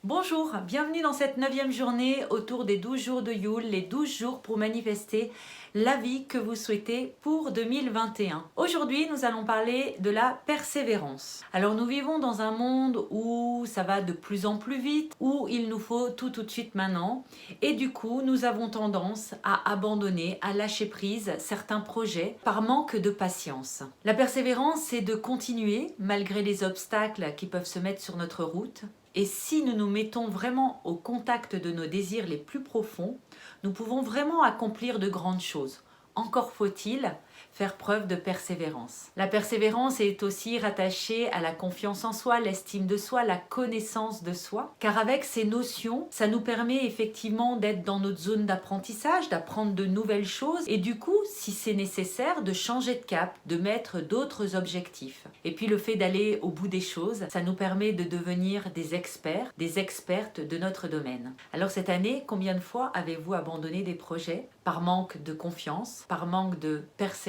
Bonjour, bienvenue dans cette 9e journée autour des 12 jours de Yule, les 12 jours pour manifester la vie que vous souhaitez pour 2021. Aujourd'hui, nous allons parler de la persévérance. Alors nous vivons dans un monde où ça va de plus en plus vite, où il nous faut tout de suite maintenant, et du coup nous avons tendance à abandonner, à lâcher prise certains projets par manque de patience. La persévérance, c'est de continuer malgré les obstacles qui peuvent se mettre sur notre route. Et si nous nous mettons vraiment au contact de nos désirs les plus profonds, nous pouvons vraiment accomplir de grandes choses. Encore faut-il faire preuve de persévérance. La persévérance est aussi rattachée à la confiance en soi, l'estime de soi, la connaissance de soi, car avec ces notions, ça nous permet effectivement d'être dans notre zone d'apprentissage, d'apprendre de nouvelles choses et du coup, si c'est nécessaire, de changer de cap, de mettre d'autres objectifs. Et puis le fait d'aller au bout des choses, ça nous permet de devenir des experts, des expertes de notre domaine. Alors cette année, combien de fois avez-vous abandonné des projets par manque de confiance, par manque de persévérance?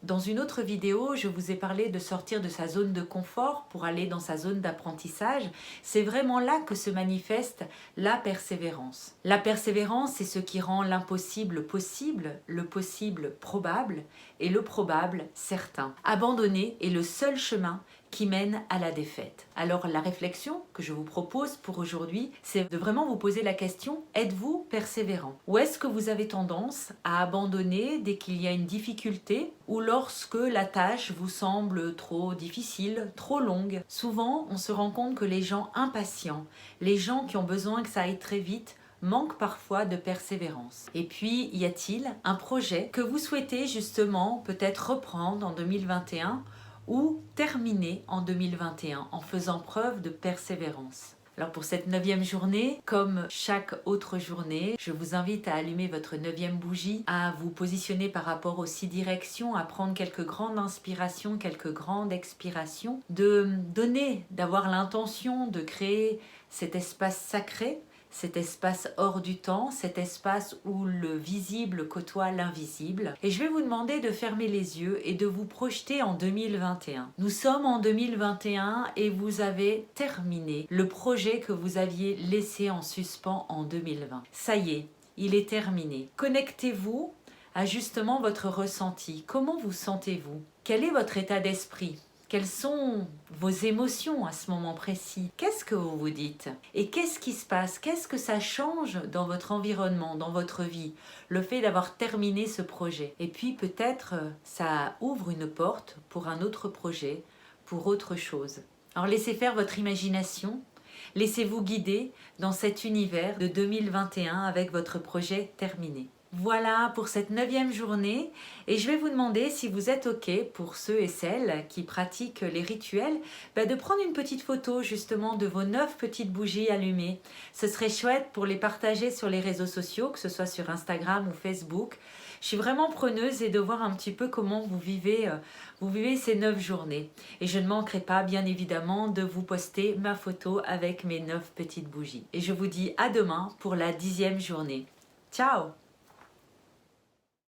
Dans une autre vidéo, je vous ai parlé de sortir de sa zone de confort pour aller dans sa zone d'apprentissage. C'est vraiment là que se manifeste la persévérance. La persévérance, c'est ce qui rend l'impossible possible, le possible probable et le probable certain. Abandonner est le seul chemin qui mène à la défaite. Alors la réflexion que je vous propose pour aujourd'hui, c'est de vraiment vous poser la question, êtes-vous persévérant? Ou est-ce que vous avez tendance à abandonner dès qu'il y a une difficulté ou lorsque la tâche vous semble trop difficile, trop longue? Souvent, on se rend compte que les gens impatients, les gens qui ont besoin que ça aille très vite, manque parfois de persévérance. Et puis, y a-t-il un projet que vous souhaitez justement peut-être reprendre en 2021 ou terminer en 2021 en faisant preuve de persévérance? Alors pour cette 9e journée, comme chaque autre journée, je vous invite à allumer votre 9e bougie, à vous positionner par rapport aux 6 directions, à prendre quelques grandes inspirations, quelques grandes expirations, de donner, d'avoir l'intention de créer cet espace sacré, cet espace hors du temps, cet espace où le visible côtoie l'invisible. Et je vais vous demander de fermer les yeux et de vous projeter en 2021. Nous sommes en 2021 et vous avez terminé le projet que vous aviez laissé en suspens en 2020. Ça y est, il est terminé. Connectez-vous à justement votre ressenti. Comment vous sentez-vous? Quel est votre état d'esprit? Quelles sont vos émotions à ce moment précis? Qu'est-ce que vous vous dites? Et qu'est-ce qui se passe? Qu'est-ce que ça change dans votre environnement, dans votre vie? Le fait d'avoir terminé ce projet. Et puis peut-être ça ouvre une porte pour un autre projet, pour autre chose. Alors laissez faire votre imagination. Laissez-vous guider dans cet univers de 2021 avec votre projet terminé. Voilà pour cette 9e journée et je vais vous demander si vous êtes OK pour ceux et celles qui pratiquent les rituels, de prendre une petite photo justement de vos 9 petites bougies allumées. Ce serait chouette pour les partager sur les réseaux sociaux, que ce soit sur Instagram ou Facebook. Je suis vraiment preneuse et de voir un petit peu comment vous vivez ces 9 journées. Et je ne manquerai pas bien évidemment de vous poster ma photo avec mes 9 petites bougies. Et je vous dis à demain pour la 10e journée. Ciao!